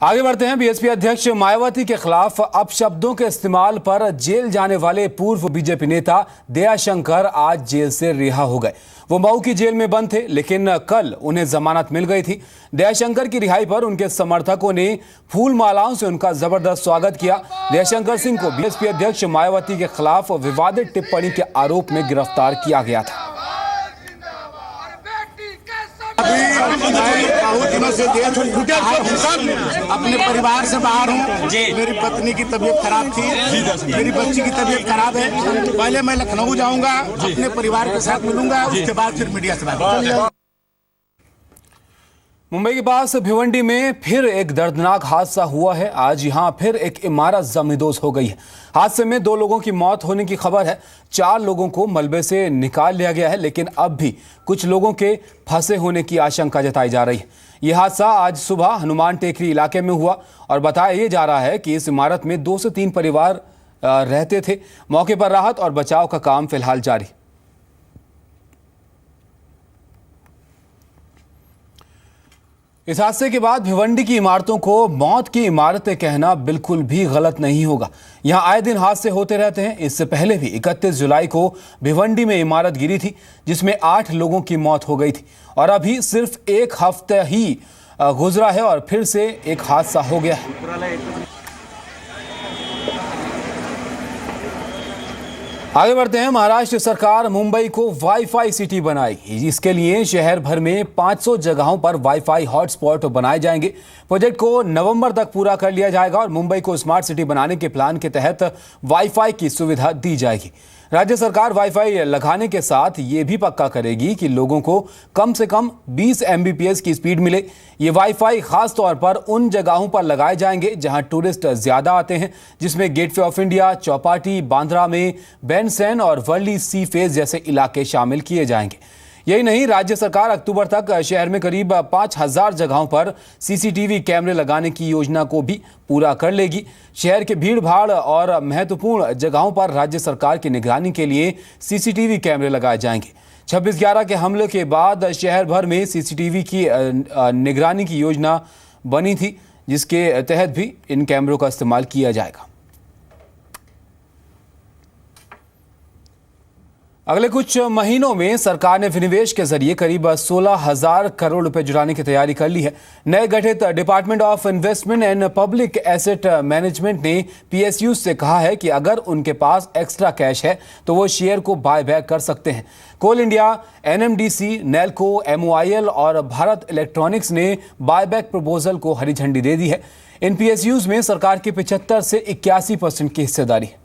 आगे बढ़ते हैं। बीएसपी अध्यक्ष मायावती के खिलाफ अपशब्दों के इस्तेमाल पर जेल जाने वाले पूर्व बीजेपी नेता दयाशंकर आज जेल से रिहा हो गए। वो मऊ की जेल में बंद थे, लेकिन कल उन्हें जमानत मिल गई थी। दयाशंकर की रिहाई पर उनके समर्थकों ने फूल मालाओं से उनका जबरदस्त स्वागत किया। दयाशंकर सिंह को बीएसपी अध्यक्ष मायावती के खिलाफ विवादित टिप्पणी के आरोप में गिरफ्तार किया गया था। बहुत दिनों से अपने परिवार से बाहर हूँ। मेरी पत्नी की तबीयत खराब थी, मेरी बच्ची की तबीयत खराब है। पहले मैं लखनऊ जाऊंगा, अपने परिवार के साथ मिलूंगा, उसके बाद फिर मीडिया से बात करूंगा। मुंबई के पास भिवंडी में फिर एक दर्दनाक हादसा हुआ है। आज यहां फिर एक इमारत जमींदोज हो गई है। हादसे में 2 लोगों की मौत होने की खबर है। 4 लोगों को मलबे से निकाल लिया गया है, लेकिन अब भी कुछ लोगों के फंसे होने की आशंका जताई जा रही है। यह हादसा आज सुबह हनुमान टेकरी इलाके में हुआ और बताया यह जा रहा है कि इस इमारत में 2 से 3 परिवार रहते थे। मौके पर राहत और बचाव का काम फिलहाल जारी। इस हादसे के बाद भिवंडी की इमारतों को मौत की इमारतें कहना बिल्कुल भी गलत नहीं होगा। यहां आए दिन हादसे होते रहते हैं। इससे पहले भी 31 जुलाई को भिवंडी में इमारत गिरी थी, जिसमें 8 लोगों की मौत हो गई थी। और अभी सिर्फ 1 हफ्ता ही गुजरा है और फिर से एक हादसा हो गया है। आगे बढ़ते हैं। महाराष्ट्र सरकार मुंबई को वाईफाई सिटी बनाएगी। इसके लिए शहर भर में 500 जगहों पर वाईफाई हॉटस्पॉट बनाए जाएंगे। प्रोजेक्ट को नवंबर तक पूरा कर लिया जाएगा और मुंबई को स्मार्ट सिटी बनाने के प्लान के तहत वाईफाई की सुविधा दी जाएगी। राज्य सरकार वाईफाई लगाने के साथ ये भी पक्का करेगी कि लोगों को कम से कम 20 Mbps की स्पीड मिले। ये वाईफाई खास तौर पर उन जगहों पर लगाए जाएंगे जहां टूरिस्ट ज्यादा आते हैं, जिसमें gateway of India, Chowpatty, Bandra में बैंडस्टैंड और वर्ली सी फेज जैसे इलाके शामिल किए जाएंगे। यही नहीं, राज्य सरकार अक्टूबर तक शहर में करीब 5000 जगहों पर सीसीटीवी कैमरे लगाने की योजना को भी पूरा कर लेगी। शहर के भीड़ भाड़ और महत्वपूर्ण जगहों पर राज्य सरकार की निगरानी के लिए सीसीटीवी कैमरे लगाए जाएंगे। 26/11 के हमले के बाद शहर भर में सीसीटीवी की निगरानी की योजना बनी थी, जिसके तहत भी इन कैमरों का इस्तेमाल किया जाएगा। अगले कुछ महीनों में सरकार ने विनिवेश के जरिए करीब 16,000 करोड़ रुपए जुटाने की तैयारी कर ली है। नए गठित department of investment and public asset management ने पीएसयू से कहा है कि अगर उनके पास एक्स्ट्रा कैश है तो वो शेयर को बाय बैक कर सकते हैं। कोल इंडिया, एनएमडीसी, नेल्को, एमओआईएल और भारत इलेक्ट्रॉनिक्स ने बायबैक प्रपोजल को हरी झंडी दे दी है। इन पीएसयूज में सरकार की 75 से 81% की हिस्सेदारी है।